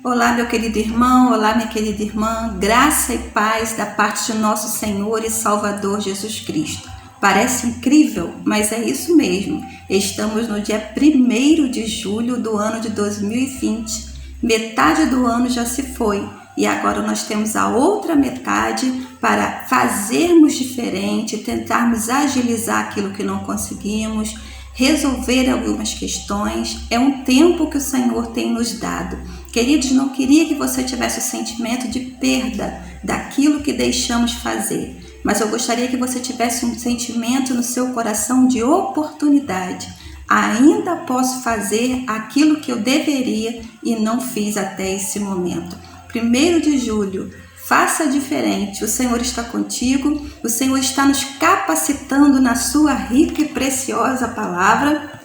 Olá, meu querido irmão, olá, minha querida irmã, graça e paz da parte de nosso Senhor e Salvador Jesus Cristo. Parece incrível, mas é isso mesmo. Estamos no dia 1º de julho do ano de 2020. Metade do ano já se foi e agora nós temos a outra metade para fazermos diferente, tentarmos agilizar aquilo que não conseguimos, resolver algumas questões. É um tempo que o Senhor tem nos dado. Queridos, não queria que você tivesse o sentimento de perda daquilo que deixamos fazer, mas eu gostaria que você tivesse um sentimento no seu coração de oportunidade. Ainda posso fazer aquilo que eu deveria e não fiz até esse momento. 1º de julho, faça diferente. O Senhor está contigo, o Senhor está nos capacitando na sua rica e preciosa palavra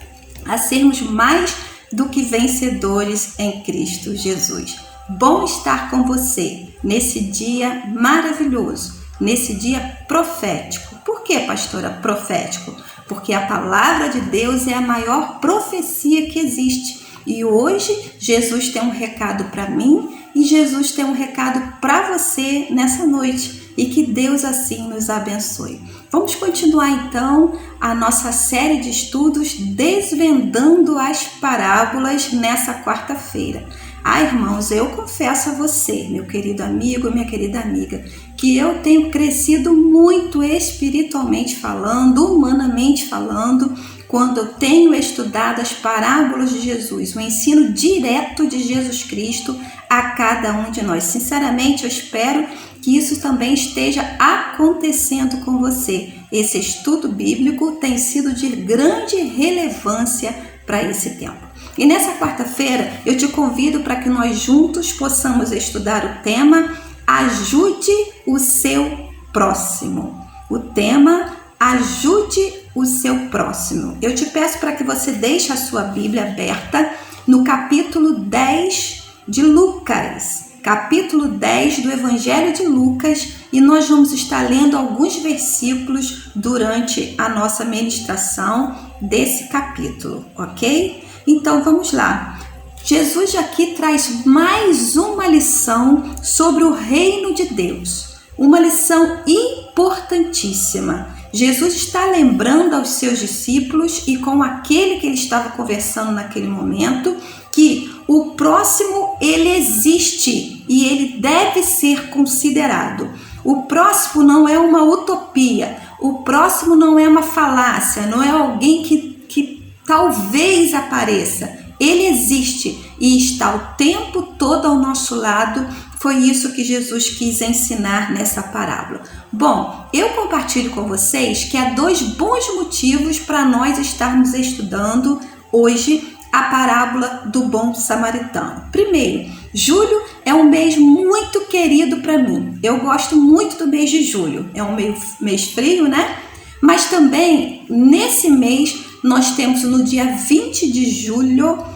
a sermos mais do que vencedores em Cristo Jesus. Bom estar com você nesse dia maravilhoso, nesse dia profético. Por que, pastora, profético? Porque a palavra de Deus é a maior profecia que existe. E hoje Jesus tem um recado para mim e Jesus tem um recado para você nessa noite. E que Deus assim nos abençoe. Vamos continuar então a nossa série de estudos Desvendando as Parábolas nessa quarta-feira. Irmãos, eu confesso a você, meu querido amigo, minha querida amiga, que eu tenho crescido muito espiritualmente falando, humanamente falando, quando eu tenho estudado as parábolas de Jesus, o ensino direto de Jesus Cristo a cada um de nós. Sinceramente, eu espero que isso também esteja acontecendo com você. Esse estudo bíblico tem sido de grande relevância para esse tempo. E nessa quarta-feira eu te convido para que nós juntos possamos estudar o tema Ajude o seu próximo. O tema Ajude o seu próximo. Eu te peço para que você deixe a sua Bíblia aberta no capítulo 10 de Lucas. Capítulo 10 do Evangelho de Lucas, e nós vamos estar lendo alguns versículos durante a nossa ministração desse capítulo, ok? Então vamos lá. Jesus aqui traz mais uma lição sobre o reino de Deus, uma lição importantíssima. Jesus está lembrando aos seus discípulos e com aquele que ele estava conversando naquele momento que o próximo ele existe e ele deve ser considerado. O próximo não é uma utopia, o próximo não é uma falácia, não é alguém que talvez apareça. Ele existe e está o tempo todo ao nosso lado. Foi isso que Jesus quis ensinar nessa parábola. Bom, eu compartilho com vocês que há 2 bons motivos para nós estarmos estudando hoje a parábola do bom samaritano. Primeiro, julho é um mês muito querido para mim. Eu gosto muito do mês de julho. É um mês frio, né? Mas também, nesse mês, nós temos no dia 20 de julho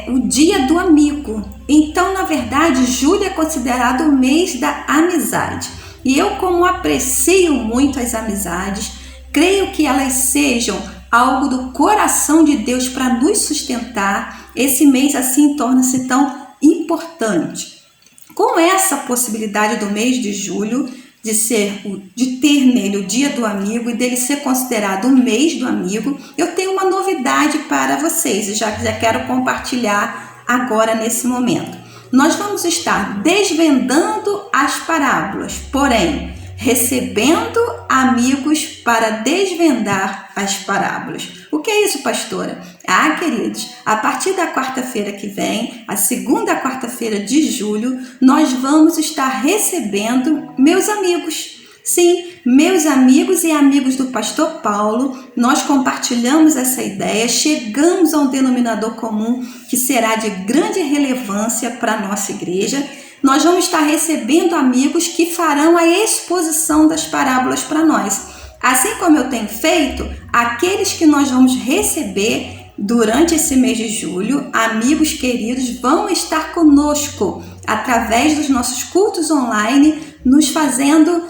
o dia do amigo. Então, na verdade, julho é considerado o mês da amizade. E eu, como aprecio muito as amizades, creio que elas sejam algo do coração de Deus para nos sustentar. Esse mês assim torna-se tão importante. Com essa possibilidade do mês de julho de ter nele o dia do amigo e dele ser considerado o mês do amigo, eu tenho uma novidade para vocês e já quero compartilhar agora nesse momento. Nós vamos estar desvendando as parábolas, porém recebendo amigos para desvendar as parábolas. O que é isso, pastora? Queridos, a partir da quarta-feira que vem, a segunda quarta-feira de julho, nós vamos estar recebendo meus amigos. Sim, meus amigos e amigos do pastor Paulo, nós compartilhamos essa ideia, chegamos a um denominador comum que será de grande relevância para a nossa igreja. Nós vamos estar recebendo amigos que farão a exposição das parábolas para nós. Assim como eu tenho feito, aqueles que nós vamos receber durante esse mês de julho, amigos queridos, vão estar conosco através dos nossos cultos online nos fazendo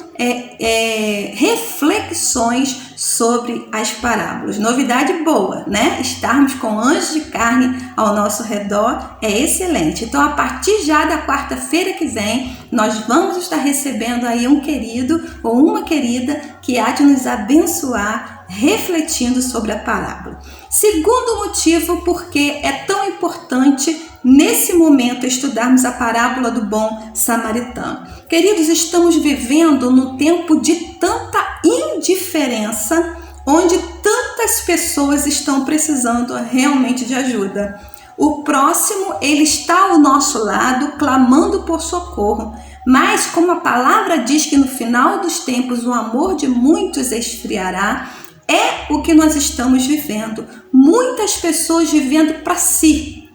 reflexões sobre as parábolas. Novidade boa, né? Estarmos com anjos de carne ao nosso redor é excelente. Então, a partir já da quarta-feira que vem, nós vamos estar recebendo aí um querido ou uma querida que há de nos abençoar refletindo sobre a parábola. Segundo motivo porque é tão importante nesse momento estudarmos a parábola do bom samaritano. Queridos, estamos vivendo no tempo de tanta indiferença, onde tantas pessoas estão precisando realmente de ajuda. O próximo, ele está ao nosso lado, clamando por socorro, mas como a palavra diz que no final dos tempos o amor de muitos esfriará, é o que nós estamos vivendo. Muitas pessoas vivendo para si,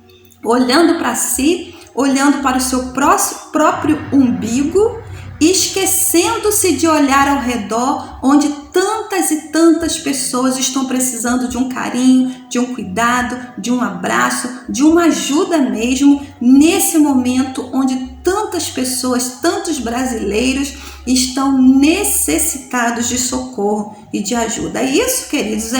olhando para o seu próprio umbigo, esquecendo-se de olhar ao redor, onde tantas e tantas pessoas estão precisando de um carinho, de um cuidado, de um abraço, de uma ajuda mesmo, nesse momento onde tantas pessoas, tantos brasileiros estão necessitados de socorro e de ajuda. Isso, queridos,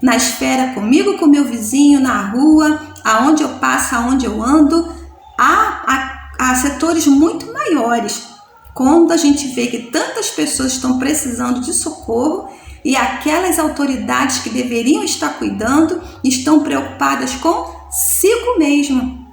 na esfera comigo, com meu vizinho, na rua, aonde eu passo, aonde eu ando, há setores muito maiores. Quando a gente vê que tantas pessoas estão precisando de socorro e aquelas autoridades que deveriam estar cuidando estão preocupadas consigo mesmo,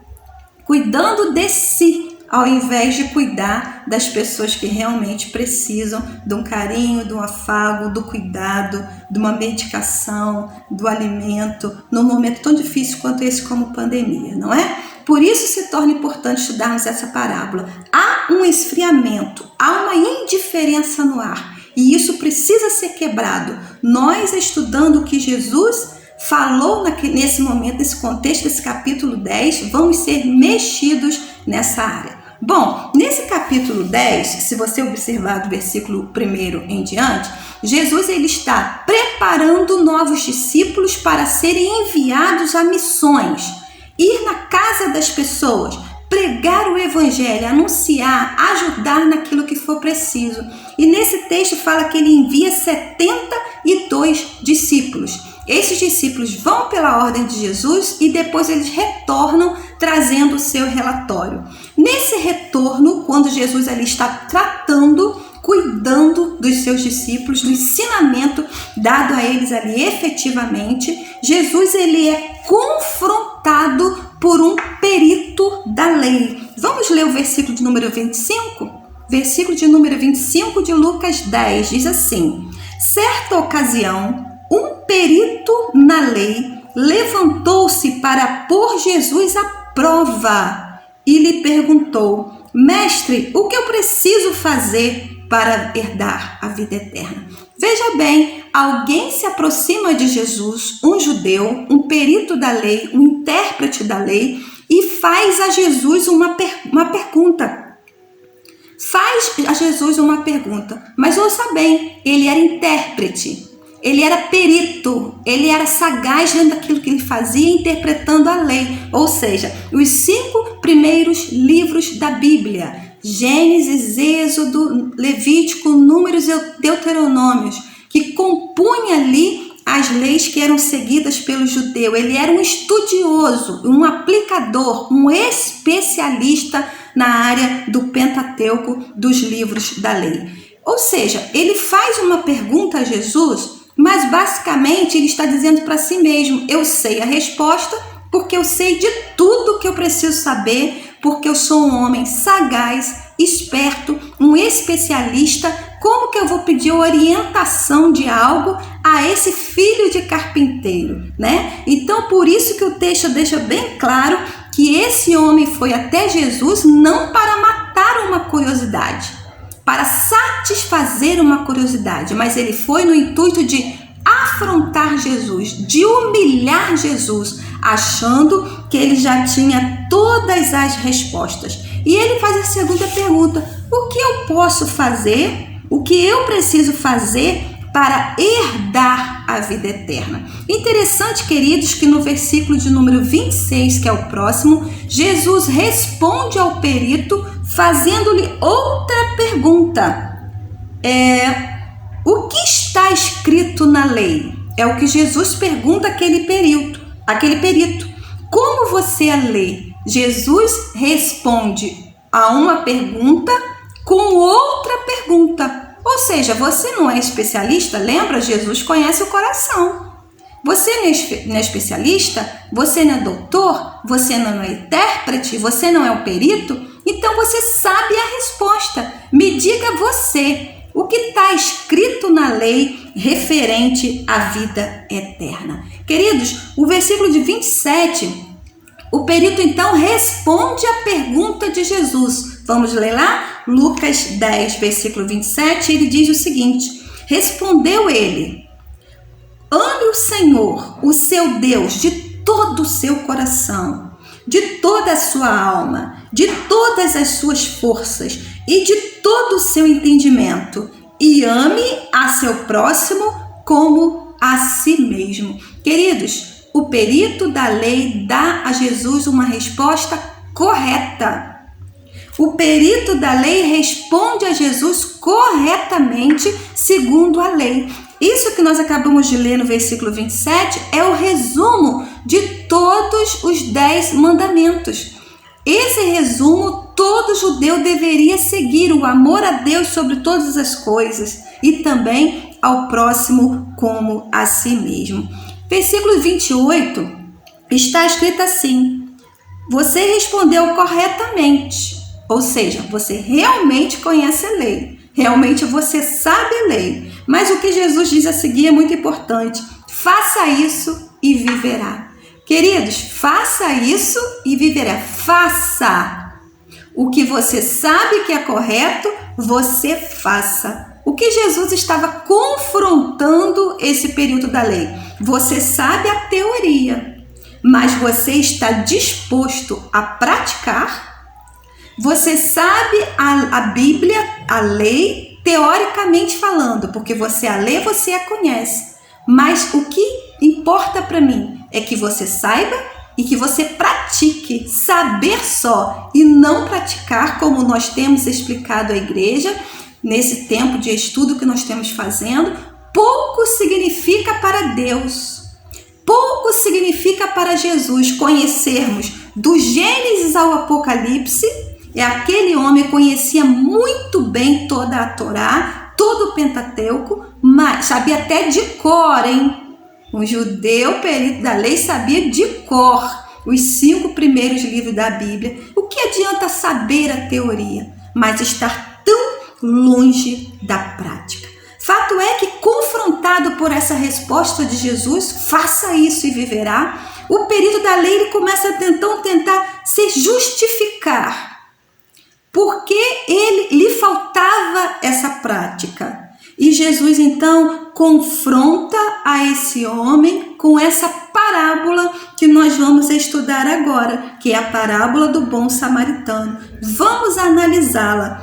cuidando de si, ao invés de cuidar das pessoas que realmente precisam de um carinho, de um afago, do cuidado, de uma medicação, do alimento, num momento tão difícil quanto esse como pandemia, não é? Por isso se torna importante estudarmos essa parábola. Há um esfriamento, há uma indiferença no ar e isso precisa ser quebrado. Nós, estudando o que Jesus falou nesse momento, nesse contexto, desse capítulo 10, vamos ser mexidos nessa área. Bom, nesse capítulo 10, se você observar do versículo 1 em diante, Jesus ele está preparando novos discípulos para serem enviados a missões. Ir na casa das pessoas, pregar o evangelho, anunciar, ajudar naquilo que for preciso. E nesse texto fala que ele envia 72 discípulos. Esses discípulos vão pela ordem de Jesus e depois eles retornam trazendo o seu relatório. Nesse retorno, quando Jesus ali está tratando, cuidando dos seus discípulos, do ensinamento dado a eles ali efetivamente, Jesus ele é confrontado por um perito da lei. Vamos ler o versículo de número 25? Versículo de número 25 de Lucas 10 diz assim: certa ocasião, um perito na lei levantou-se para pôr Jesus à prova e lhe perguntou: mestre, o que eu preciso fazer para herdar a vida eterna? Veja bem, alguém se aproxima de Jesus, um judeu, um perito da lei, um intérprete da lei, e faz a Jesus uma pergunta. Mas ouça bem, ele era intérprete, ele era perito, ele era sagaz dentro daquilo que ele fazia, interpretando a lei, ou seja, os 5 primeiros livros da Bíblia. Gênesis, Êxodo, Levítico, Números e Deuteronômios, que compunha ali as leis que eram seguidas pelo judeu. Ele era um estudioso, um aplicador, um especialista na área do Pentateuco, dos livros da lei. Ou seja, ele faz uma pergunta a Jesus, mas basicamente ele está dizendo para si mesmo: eu sei a resposta porque eu sei de tudo que eu preciso saber, porque eu sou um homem sagaz, esperto, um especialista. Como que eu vou pedir orientação de algo a esse filho de carpinteiro, né? Então, por isso que o texto deixa bem claro que esse homem foi até Jesus não para matar uma curiosidade, para satisfazer uma curiosidade, mas ele foi no intuito de afrontar Jesus, de humilhar Jesus, achando que ele já tinha todas as respostas. E ele faz a segunda pergunta: o que eu posso fazer, o que eu preciso fazer para herdar a vida eterna? Interessante, queridos, que no versículo de número 26, que é o próximo, Jesus responde ao perito fazendo-lhe outra pergunta. O que está escrito na lei? É o que Jesus pergunta àquele perito. Como você a lê? Jesus responde a uma pergunta com outra pergunta. Ou seja, você não é especialista? Lembra? Jesus conhece o coração. Você não é especialista? Você não é doutor? Você não é intérprete? Você não é um perito? Então você sabe a resposta. Me diga você, o que está escrito na lei referente à vida eterna? Queridos, o versículo de 27, o perito então responde a pergunta de Jesus. Vamos ler lá? Lucas 10, versículo 27, ele diz o seguinte: respondeu ele: ame o Senhor, o seu Deus, de todo o seu coração, de toda a sua alma, de todas as suas forças e de todo o seu entendimento, e ame a seu próximo como a si mesmo. Queridos, o perito da lei dá a Jesus uma resposta correta. O perito da lei responde a Jesus corretamente segundo a lei. Isso que nós acabamos de ler no versículo 27 é o resumo de todos os 10 mandamentos. Esse resumo todo judeu deveria seguir: o amor a Deus sobre todas as coisas e também ao próximo como a si mesmo. Versículo 28 está escrito assim: você respondeu corretamente, ou seja, você realmente conhece a lei, realmente você sabe a lei. Mas o que Jesus diz a seguir é muito importante: faça isso e viverá. Queridos, faça isso e viverá. Faça o que você sabe que é correto, você faça. O que Jesus estava confrontando esse período da lei? Você sabe a teoria, mas você está disposto a praticar? Você sabe a Bíblia, a lei, teoricamente falando, porque você a lê, você a conhece. Mas o que importa para mim é que você saiba e que você pratique. Saber só e não praticar, como nós temos explicado à igreja, nesse tempo de estudo que nós temos fazendo, pouco significa para Deus. Pouco significa para Jesus conhecermos do Gênesis ao Apocalipse. Aquele homem conhecia muito bem toda a Torá, todo o Pentateuco, mas sabia até de cor, hein? Um judeu perito da lei sabia de cor os 5 primeiros livros da Bíblia. O que adianta saber a teoria, mas estar tão longe da prática? Fato é que, confrontado por essa resposta de Jesus, faça isso e viverá, o perito da lei ele começa a tentar se justificar, porque lhe faltava essa prática. E Jesus então confronta a esse homem com essa parábola que nós vamos estudar agora, que é a parábola do bom samaritano. Vamos analisá-la.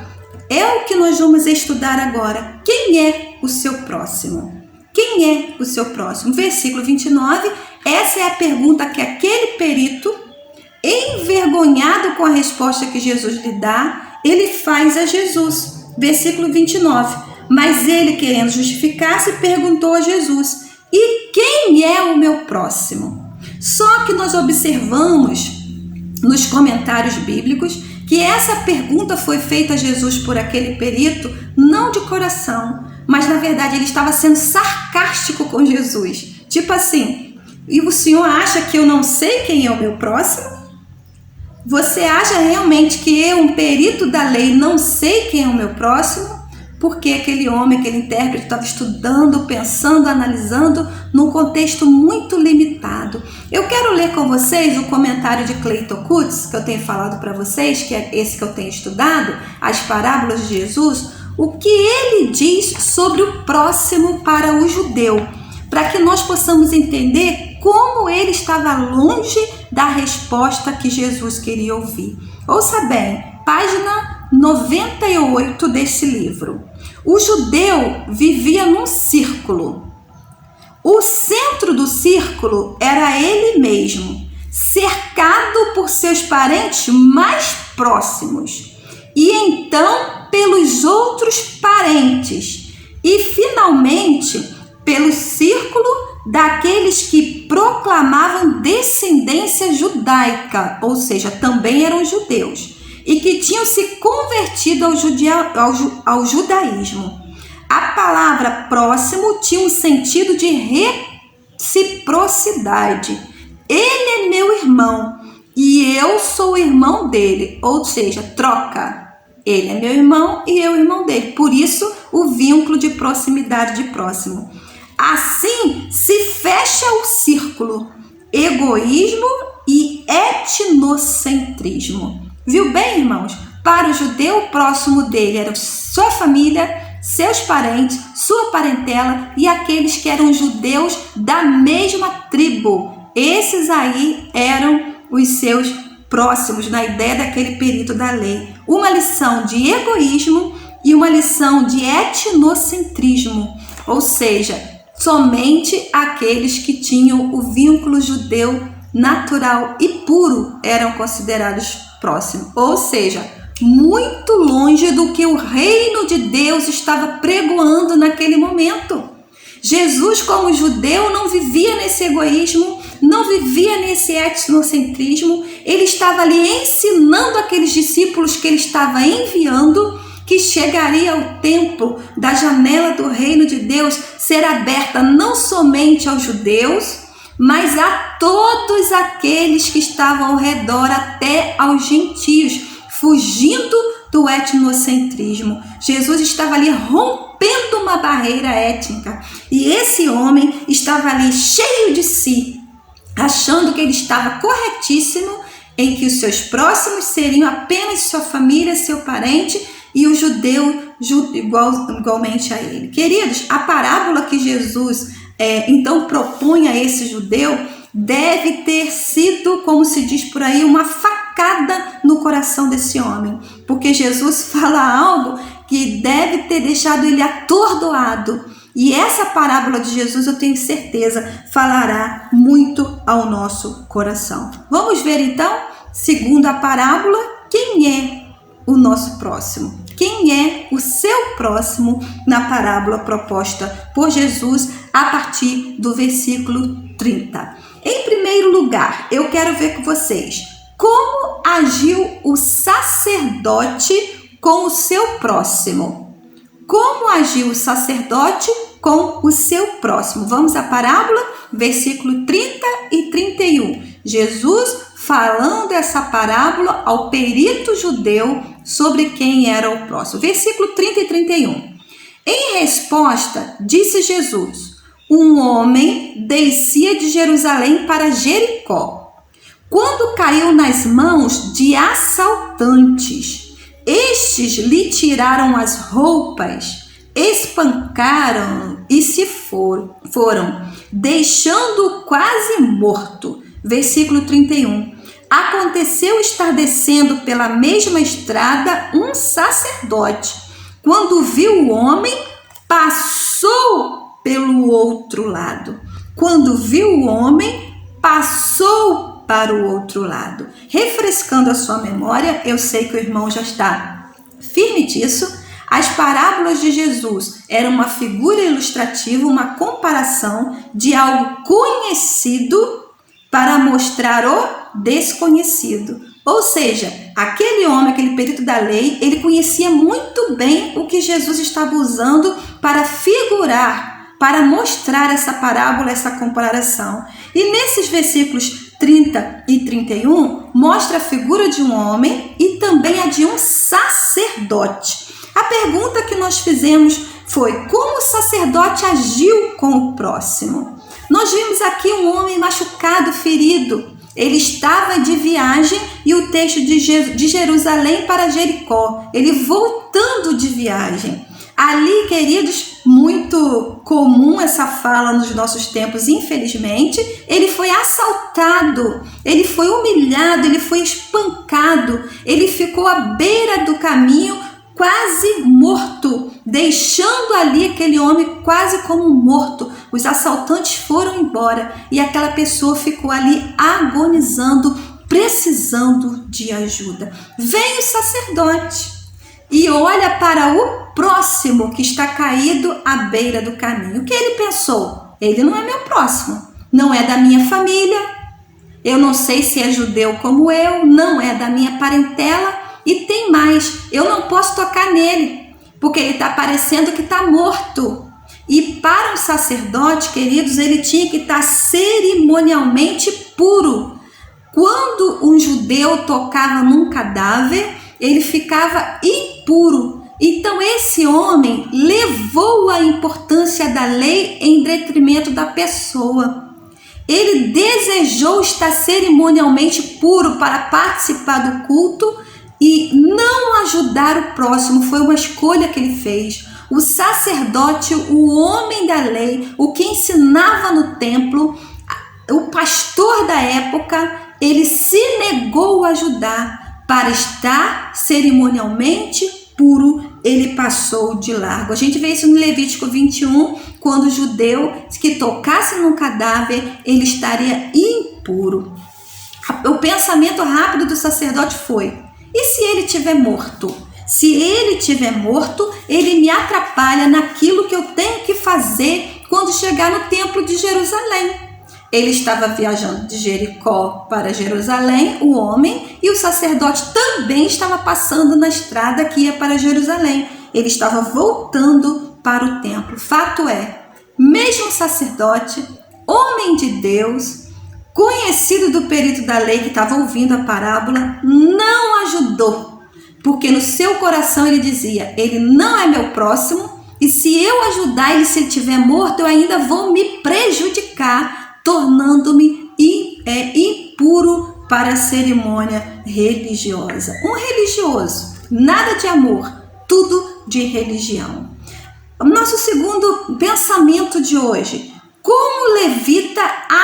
É o que nós vamos estudar agora. Quem é o seu próximo? Quem é o seu próximo? Versículo 29, essa é a pergunta que aquele perito, envergonhado com a resposta que Jesus lhe dá, ele faz a Jesus. Versículo 29, mas ele, querendo justificar-se, perguntou a Jesus: e quem é o meu próximo? Só que nós observamos nos comentários bíblicos que essa pergunta foi feita a Jesus por aquele perito, não de coração, mas na verdade ele estava sendo sarcástico com Jesus. Tipo assim: e o senhor acha que eu não sei quem é o meu próximo? Você acha realmente que eu, um perito da lei, não sei quem é o meu próximo? Porque aquele homem, aquele intérprete estava estudando, pensando, analisando num contexto muito limitado. Eu quero ler com vocês o comentário de Clayton Coates, que eu tenho falado para vocês, que é esse que eu tenho estudado, as parábolas de Jesus, o que ele diz sobre o próximo para o judeu, para que nós possamos entender como ele estava longe da resposta que Jesus queria ouvir. Ouça bem, página 98 desse livro. O judeu vivia num círculo. O centro do círculo era ele mesmo, cercado por seus parentes mais próximos. e então pelos outros parentes, e finalmente pelo círculo daqueles que proclamavam descendência judaica, ou seja, também eram judeus, e que tinham se convertido ao judaísmo. A palavra próximo tinha um sentido de reciprocidade. Ele é meu irmão e eu sou o irmão dele, ou seja, troca. Ele é meu irmão e eu irmão dele. Por isso, o vínculo de proximidade de próximo. Assim, se fecha o círculo. Egoísmo e etnocentrismo. Viu bem, irmãos? Para o judeu, o próximo dele era sua família, seus parentes, sua parentela e aqueles que eram judeus da mesma tribo. Esses aí eram os seus próximos, na ideia daquele perito da lei. Uma lição de egoísmo e uma lição de etnocentrismo, ou seja, somente aqueles que tinham o vínculo judeu natural e puro eram considerados próximos, ou seja, muito longe do que o reino de Deus estava pregoando naquele momento. Jesus, como judeu, não vivia nesse egoísmo, não vivia nesse etnocentrismo. Ele estava ali ensinando aqueles discípulos que ele estava enviando que chegaria o tempo da janela do reino de Deus ser aberta não somente aos judeus, mas a todos aqueles que estavam ao redor, até aos gentios, fugindo do etnocentrismo. Jesus estava ali rompendo uma barreira étnica e esse homem estava ali cheio de si, achando que ele estava corretíssimo em que os seus próximos seriam apenas sua família, seu parente e o judeu igualmente a ele. Queridos, a parábola que Jesus então propõe a esse judeu deve ter sido, como se diz por aí, uma facada no coração desse homem, porque Jesus fala algo que deve ter deixado ele atordoado. E essa parábola de Jesus, eu tenho certeza, falará muito ao nosso coração. Vamos ver então, segundo a parábola, quem é o nosso próximo? Quem é o seu próximo na parábola proposta por Jesus a partir do versículo 30? Em primeiro lugar, eu quero ver com vocês como agiu o sacerdote com o seu próximo. Como agiu o sacerdote com o seu próximo? Vamos à parábola, versículo 30 e 31. Jesus falando essa parábola ao perito judeu sobre quem era o próximo. Versículo 30 e 31. Em resposta, disse Jesus: um homem descia de Jerusalém para Jericó, quando caiu nas mãos de assaltantes. Estes lhe tiraram as roupas, espancaram e se foram, deixando-o quase morto. Versículo 31. Aconteceu estar descendo pela mesma estrada um sacerdote. Quando viu o homem, passou pelo outro lado. Quando viu o homem, passou para o outro lado. Refrescando a sua memória, eu sei que o irmão já está firme disso. As parábolas de Jesus eram uma figura ilustrativa, uma comparação de algo conhecido para mostrar o desconhecido. Ou seja, aquele homem, aquele perito da lei, ele conhecia muito bem o que Jesus estava usando para figurar, para mostrar essa parábola, essa comparação. E nesses versículos 30 e 31, mostra a figura de um homem e também a de um sacerdote. A pergunta que nós fizemos foi: como o sacerdote agiu com o próximo? Nós vimos aqui um homem machucado, ferido. Ele estava de viagem e o texto de Jerusalém para Jericó. Ele voltando de viagem. Ali, queridos, muito comum essa fala nos nossos tempos, infelizmente. Ele foi assaltado, ele foi humilhado, ele foi espancado. Ele ficou à beira do caminho, quase morto, deixando ali aquele homem quase como morto. Os assaltantes foram embora e aquela pessoa ficou ali agonizando, precisando de ajuda. Vem o sacerdote. e olha para o próximo que está caído à beira do caminho. O que ele pensou? Ele não é meu próximo, não é da minha família, eu não sei se é judeu como eu, não é da minha parentela, e tem mais, eu não posso tocar nele, porque ele está parecendo que está morto. E para o sacerdote, queridos, ele tinha que estar cerimonialmente puro. Quando um judeu tocava num cadáver, ele ficava impuro. Então esse homem levou a importância da lei em detrimento da pessoa. Ele desejou estar cerimonialmente puro para participar do culto e não ajudar o próximo. Foi uma escolha que ele fez. O sacerdote, o homem da lei, o que ensinava no templo, o pastor da época, ele se negou a ajudar. Para estar cerimonialmente puro, ele passou de largo. A gente vê isso no Levítico 21, quando o judeu que tocasse no cadáver, ele estaria impuro. O pensamento rápido do sacerdote foi: e se ele estiver morto? Se ele estiver morto, ele me atrapalha naquilo que eu tenho que fazer quando chegar no templo de Jerusalém. Ele estava viajando de Jericó para Jerusalém, o homem, e o sacerdote também estava passando na estrada que ia para Jerusalém. Ele estava voltando para o templo. Fato é, mesmo sacerdote, homem de Deus, conhecido do perito da lei que estava ouvindo a parábola, não ajudou. Porque no seu coração ele dizia: ele não é meu próximo, e se eu ajudar ele, se ele estiver morto, eu ainda vou me prejudicar, tornando-me impuro para a cerimônia religiosa. Um religioso, nada de amor, tudo de religião. O nosso segundo pensamento de hoje: como o levita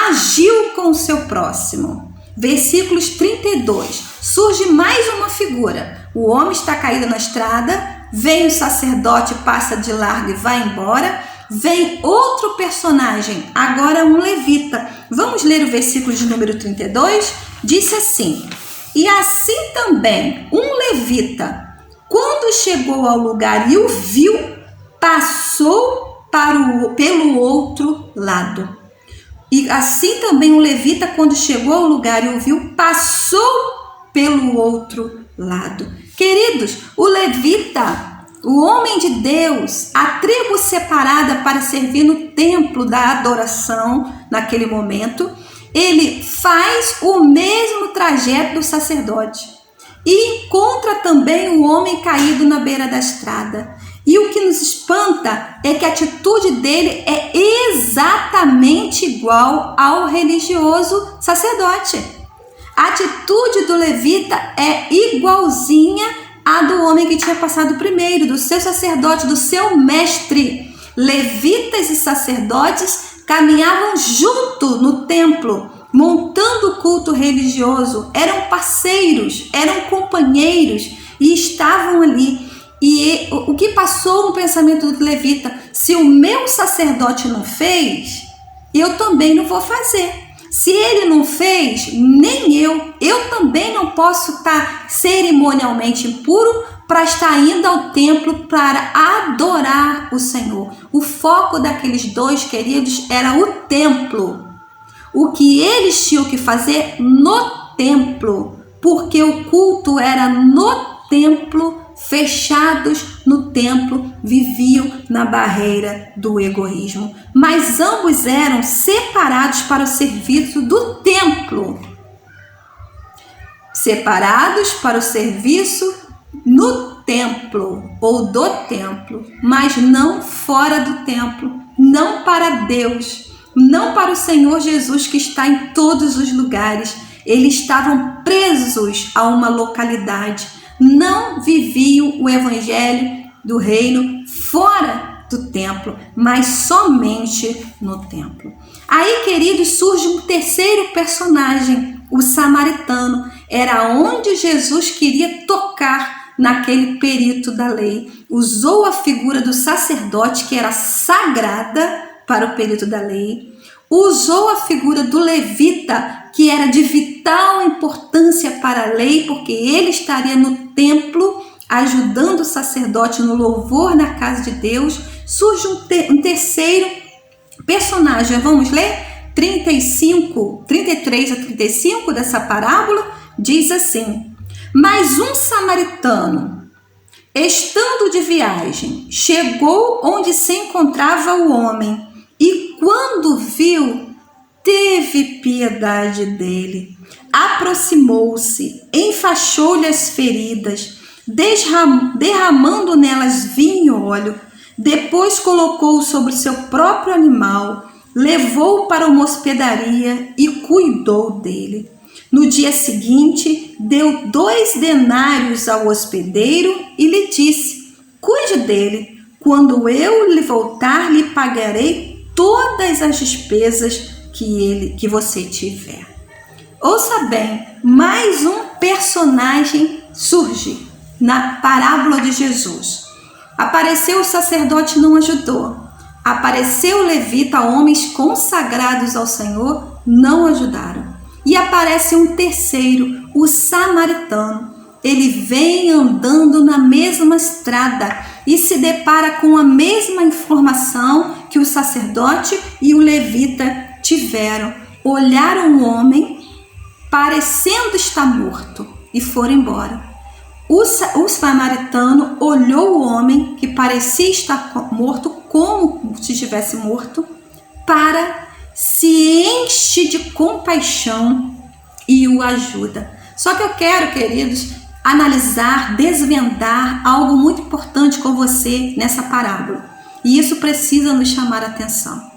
agiu com o seu próximo. Versículos 32, surge mais uma figura. O homem está caído na estrada, vem o sacerdote, passa de largo e vai embora. Vem outro personagem, agora um levita. Vamos ler o versículo de número 32? Disse assim: e assim também um levita, quando chegou ao lugar e o viu, passou pelo outro lado. E assim também um levita, quando chegou ao lugar e o viu, passou pelo outro lado. Queridos, o levita, o homem de Deus, a tribo separada para servir no templo da adoração naquele momento, ele faz o mesmo trajeto do sacerdote e encontra também o homem caído na beira da estrada. E o que nos espanta é que a atitude dele é exatamente igual ao religioso sacerdote. A atitude do levita é igualzinha à do homem que tinha passado primeiro, do seu sacerdote, do seu mestre. Levitas e sacerdotes caminhavam junto no templo, montando o culto religioso, eram parceiros, eram companheiros e estavam ali. E o que passou no pensamento do levita: se o meu sacerdote não fez, eu também não vou fazer. Se ele não fez, nem eu também não posso estar cerimonialmente impuro para estar indo ao templo para adorar o Senhor. O foco daqueles dois queridos era o templo. O que eles tinham que fazer no templo, porque o culto era no templo, fechados no templo, viviam na barreira do egoísmo. Mas ambos eram separados para o serviço do templo. Separados para o serviço no templo ou do templo, mas não fora do templo, não para Deus, não para o Senhor Jesus que está em todos os lugares. Eles estavam presos a uma localidade, não viviam o evangelho do reino fora do templo, mas somente no templo. Aí, queridos, surge um terceiro personagem, o samaritano. Era onde Jesus queria tocar naquele perito da lei. Usou a figura do sacerdote, que era sagrada para o perito da lei. Usou a figura do levita, que era de vital importância para a lei, porque ele estaria no templo ajudando o sacerdote no louvor na casa de Deus, surge um terceiro personagem. Vamos ler? 33 a 35 dessa parábola, diz assim: mas um samaritano, estando de viagem, chegou onde se encontrava o homem, e quando viu, teve piedade dele. Aproximou-se, enfaixou-lhe as feridas, derramando nelas vinho e óleo. Depois colocou sobre seu próprio animal, levou-o para uma hospedaria e cuidou dele. No dia seguinte, deu 2 denários ao hospedeiro e lhe disse: cuide dele. Quando eu lhe voltar, lhe pagarei todas as despesas que você tiver. Ouça bem, mais um personagem surge na parábola de Jesus. Apareceu o sacerdote, não ajudou. Apareceu o levita, homens consagrados ao Senhor, não ajudaram. E aparece um terceiro, o samaritano. Ele vem andando na mesma estrada e se depara com a mesma informação que o sacerdote e o levita tiveram. Olharam o homem, parecendo estar morto, e foram embora. O samaritano olhou o homem que parecia estar morto, como se estivesse morto, se enche de compaixão e o ajuda. Só que eu quero, queridos, analisar, desvendar algo muito importante com você nessa parábola. E isso precisa nos chamar a atenção.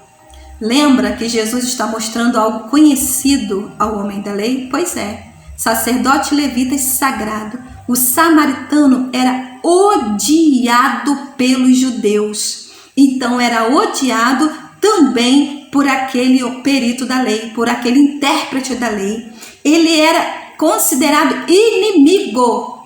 Lembra que Jesus está mostrando algo conhecido ao homem da lei? Pois é, sacerdote levita sagrado. O samaritano era odiado pelos judeus. Então era odiado também por aquele perito da lei, por aquele intérprete da lei. Ele era considerado inimigo.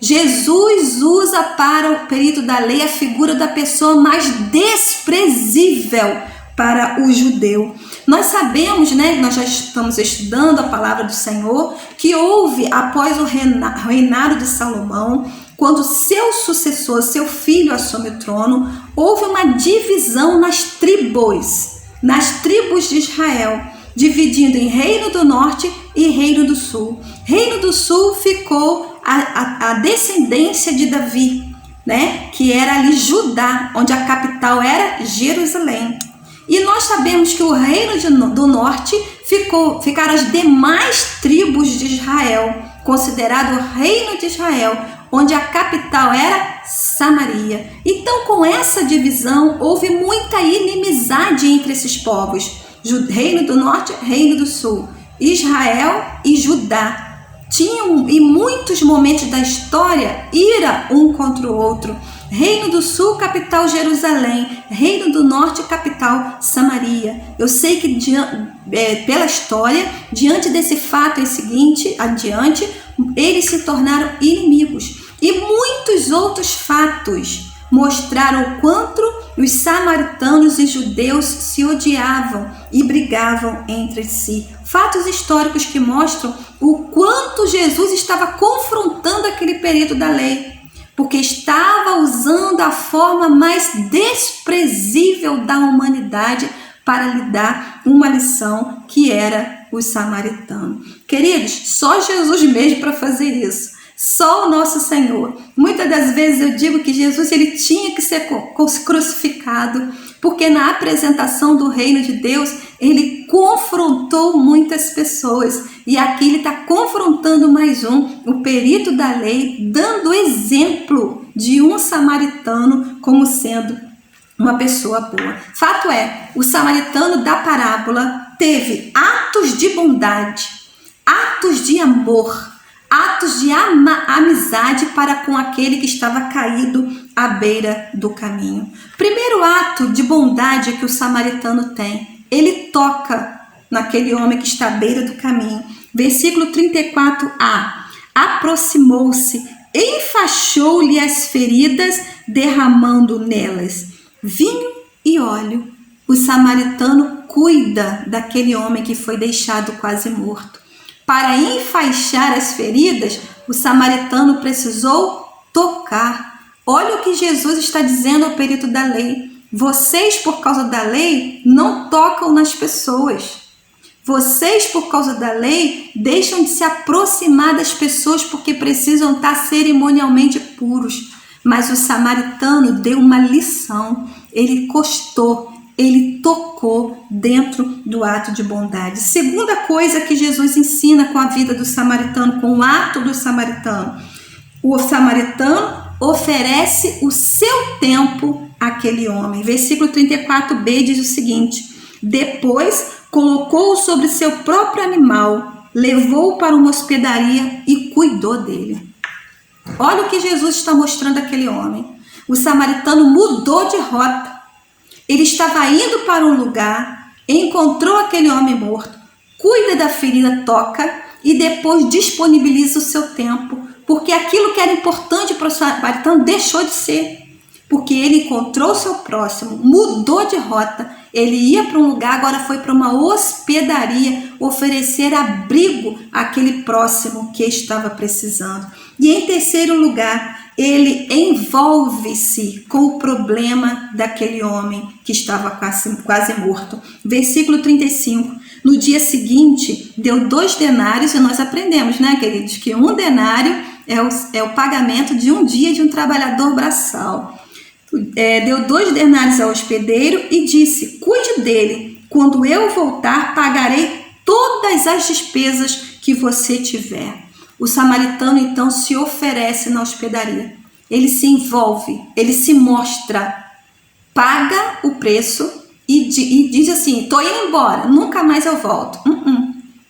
Jesus usa para o perito da lei a figura da pessoa mais desprezível para o judeu. Nós sabemos, nós já estamos estudando a palavra do Senhor, que houve, após o reinado de Salomão, quando seu sucessor, seu filho, assume o trono, houve uma divisão nas tribos de Israel, dividindo em Reino do Norte e Reino do Sul. Reino do Sul ficou a descendência de Davi, que era ali Judá, onde a capital era Jerusalém. E nós sabemos que o Reino do Norte ficaram as demais tribos de Israel, considerado o Reino de Israel, onde a capital era Samaria. Então, com essa divisão, houve muita inimizade entre esses povos. Reino do Norte, Reino do Sul, Israel e Judá. Tinham, em muitos momentos da história, ira um contra o outro. Reino do Sul, capital Jerusalém. Reino do Norte, capital Samaria. Eu sei que pela história, diante desse fato adiante, eles se tornaram inimigos. E muitos outros fatos mostraram o quanto os samaritanos e judeus se odiavam e brigavam entre si. Fatos históricos que mostram o quanto Jesus estava confrontando aquele perito da lei, porque estava usando a forma mais desprezível da humanidade para lhe dar uma lição, que era o samaritano. Queridos, só Jesus mesmo para fazer isso. Só o nosso Senhor. Muitas das vezes eu digo que Jesus ele tinha que ser crucificado, porque na apresentação do reino de Deus ele confrontou muitas pessoas, e aqui ele está confrontando mais o perito da lei, dando exemplo de um samaritano como sendo uma pessoa boa. Fato é, o samaritano da parábola teve atos de bondade, atos de amor, atos de amizade para com aquele que estava caído à beira do caminho. Primeiro ato de bondade que o samaritano tem, ele toca naquele homem que está à beira do caminho. Versículo 34a. Aproximou-se, enfaixou-lhe as feridas, derramando nelas vinho e óleo. O samaritano cuida daquele homem que foi deixado quase morto. Para enfaixar as feridas, o samaritano precisou tocar. Olha o que Jesus está dizendo ao perito da lei. Vocês, por causa da lei, não tocam nas pessoas. Vocês, por causa da lei, deixam de se aproximar das pessoas porque precisam estar cerimonialmente puros. Mas o samaritano deu uma lição. Ele encostou, ele tocou dentro do ato de bondade. Segunda coisa que Jesus ensina com a vida do samaritano, com o ato do samaritano. O samaritano oferece o seu tempo àquele homem. Versículo 34b diz o seguinte: depois colocou-o sobre seu próprio animal, levou-o para uma hospedaria e cuidou dele. Olha o que Jesus está mostrando àquele homem. O samaritano mudou de rota. Ele estava indo para um lugar, encontrou aquele homem morto, cuida da ferida, toca e depois disponibiliza o seu tempo, porque aquilo que era importante para o samaritano deixou de ser, porque ele encontrou o seu próximo, mudou de rota, ele ia para um lugar, agora foi para uma hospedaria oferecer abrigo àquele próximo que estava precisando. E em terceiro lugar, ele envolve-se com o problema daquele homem que estava quase morto. Versículo 35. No dia seguinte, deu 2 denários, e nós aprendemos, né, queridos, que 1 denário é o pagamento de um dia de um trabalhador braçal. Deu 2 denários ao hospedeiro e disse: cuide dele, quando eu voltar pagarei todas as despesas que você tiver. O samaritano então se oferece na hospedaria, ele se envolve, ele se mostra, paga o preço e diz assim: estou indo embora, nunca mais eu volto.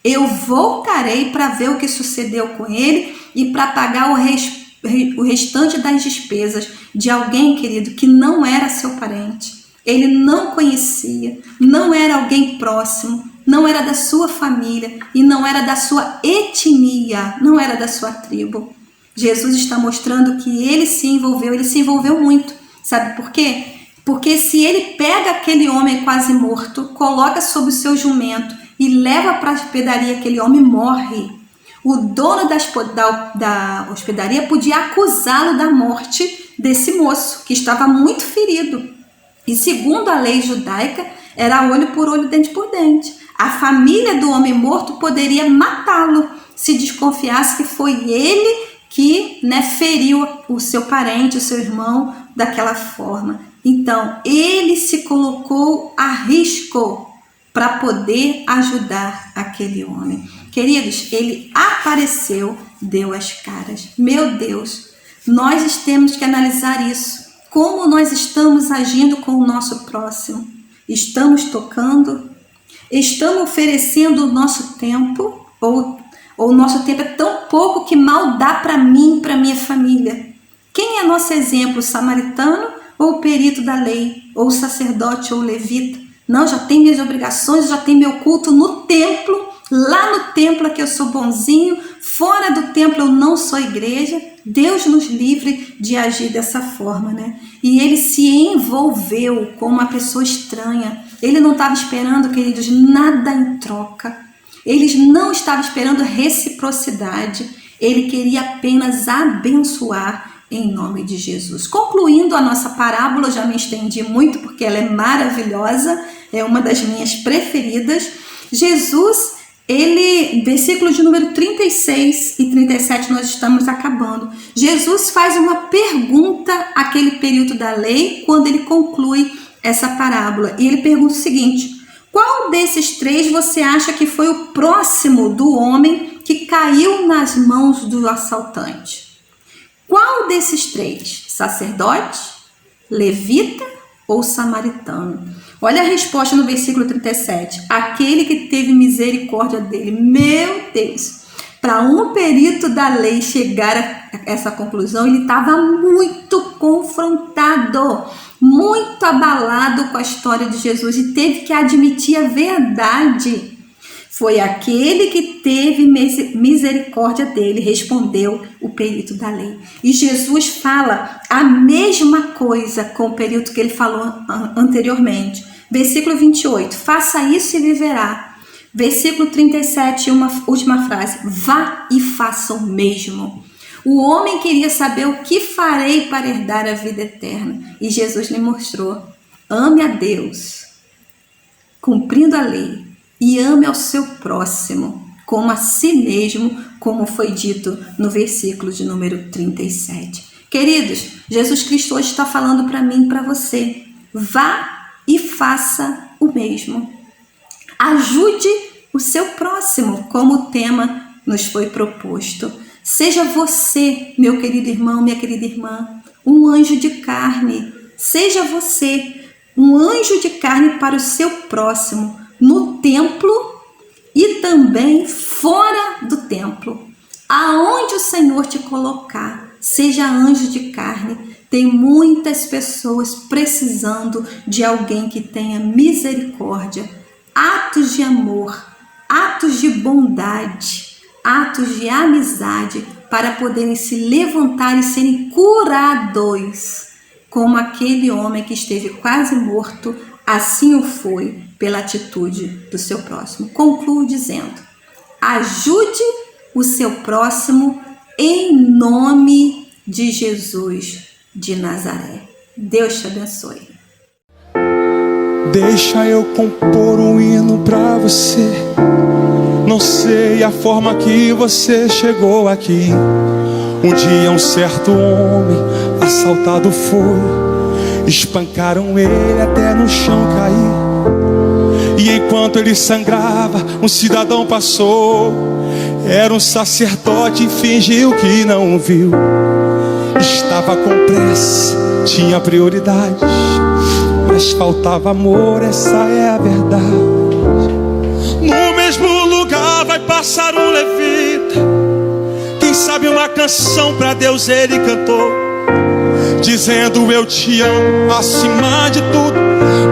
Eu voltarei para ver o que sucedeu com ele e para pagar o restante das despesas de alguém, querido, que não era seu parente, ele não conhecia, não era alguém próximo, não era da sua família e não era da sua etnia, não era da sua tribo. Jesus está mostrando que ele se envolveu muito. Sabe por quê? Porque se ele pega aquele homem quase morto, coloca sobre o seu jumento e leva para a hospedaria, aquele homem morre. O dono da hospedaria podia acusá-lo da morte desse moço, que estava muito ferido. E segundo a lei judaica, era olho por olho, dente por dente. A família do homem morto poderia matá-lo se desconfiasse que foi ele que, feriu o seu parente, o seu irmão, daquela forma. Então, ele se colocou a risco para poder ajudar aquele homem. Queridos, ele apareceu, deu as caras. Meu Deus, nós temos que analisar isso. Como nós estamos agindo com o nosso próximo? Estamos tocando? Estamos oferecendo o nosso tempo? Ou o nosso tempo é tão pouco que mal dá para mim e para minha família? Quem é nosso exemplo? O samaritano ou o perito da lei? Ou o sacerdote ou o levita? Não, já tenho minhas obrigações, já tenho meu culto no templo. Lá no templo é que eu sou bonzinho, fora do templo eu não sou igreja. Deus nos livre de agir dessa forma, né? E ele se envolveu com uma pessoa estranha. Ele não estava esperando, queridos, nada em troca. Ele não estava esperando reciprocidade. Ele queria apenas abençoar em nome de Jesus. Concluindo a nossa parábola, eu já me estendi muito porque ela é maravilhosa, é uma das minhas preferidas. Jesus, versículo de número 36 e 37, nós estamos acabando. Jesus faz uma pergunta àquele período da lei quando ele conclui essa parábola. E ele pergunta o seguinte: qual desses 3 você acha que foi o próximo do homem que caiu nas mãos do assaltante? Qual desses 3? Sacerdote, levita ou samaritano? Olha a resposta no versículo 37. Aquele que teve misericórdia dele. Meu Deus! Para um perito da lei chegar a essa conclusão, ele estava muito confrontado, muito abalado com a história de Jesus e teve que admitir a verdade. Foi aquele que teve misericórdia dele, respondeu o perito da lei. E Jesus fala a mesma coisa com o perito que ele falou anteriormente. Versículo 28, faça isso e viverá. Versículo 37, uma última frase, vá e faça o mesmo. O homem queria saber o que farei para herdar a vida eterna. E Jesus lhe mostrou: ame a Deus, cumprindo a lei, e ame ao seu próximo, como a si mesmo, como foi dito no versículo de número 37. Queridos, Jesus Cristo hoje está falando para mim e para você: vá e faça o mesmo. Ajude o seu próximo, como o tema nos foi proposto. Seja você, meu querido irmão, minha querida irmã, um anjo de carne. Seja você um anjo de carne para o seu próximo, no templo e também fora do templo. Aonde o Senhor te colocar, seja anjo de carne. Tem muitas pessoas precisando de alguém que tenha misericórdia, atos de amor, atos de bondade, atos de amizade, para poderem se levantar e serem curados, como aquele homem que esteve quase morto, assim o foi pela atitude do seu próximo. Concluo dizendo: ajude o seu próximo em nome de Jesus de Nazaré. Deus te abençoe. Deixa eu compor um hino pra você. Não sei a forma que você chegou aqui. Um dia um certo homem assaltado foi, espancaram ele até no chão cair. E enquanto ele sangrava, um cidadão passou. Era um sacerdote e fingiu que não viu. Estava com pressa, tinha prioridades, mas faltava amor, essa é a verdade. No mesmo lugar vai passar um levita. Quem sabe uma canção pra Deus ele cantou, dizendo: eu te amo acima de tudo,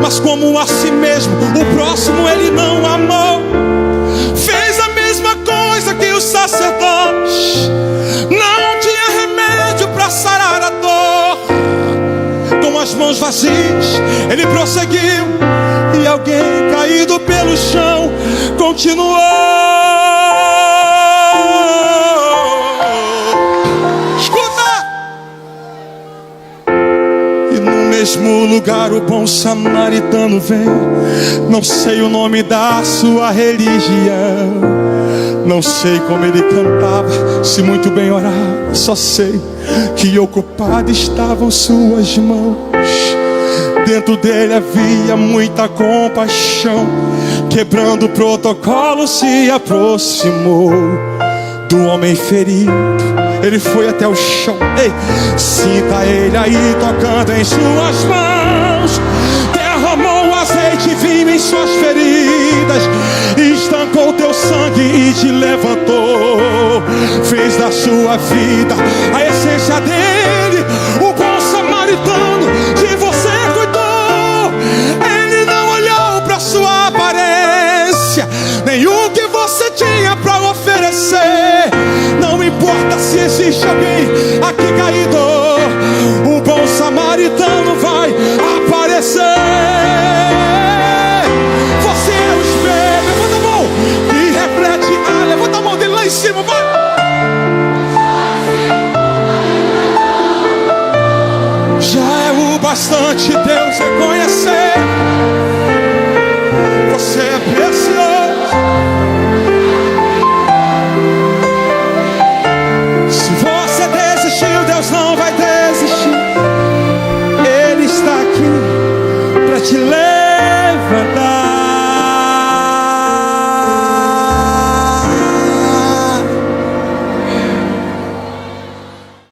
mas como a si mesmo o próximo ele não amou. Fez a mesma coisa que o sacerdote, não tinha remédio pra sarar a dor. Com as mãos vazias ele prosseguiu, e alguém caído pelo chão continuou. Mesmo lugar o bom samaritano vem. Não sei o nome da sua religião, não sei como ele cantava, se muito bem orava. Só sei que ocupadas estavam suas mãos. Dentro dele havia muita compaixão. Quebrando o protocolo se aproximou do homem ferido. Ele foi até o chão. Ei, sinta ele aí tocando em suas mãos. Derramou azeite e vinho em suas feridas, estancou teu sangue e te levantou. Fez da sua vida a essência dele. O bom samaritano de você cuidou. Ele não olhou pra sua aparência, nem o que você tinha pra oferecer. Não importa se existe alguém aqui caído, o bom samaritano vai aparecer. Você é o espelho, levanta a mão e reflete. Levanta a mão dele lá em cima, vai. Já é o bastante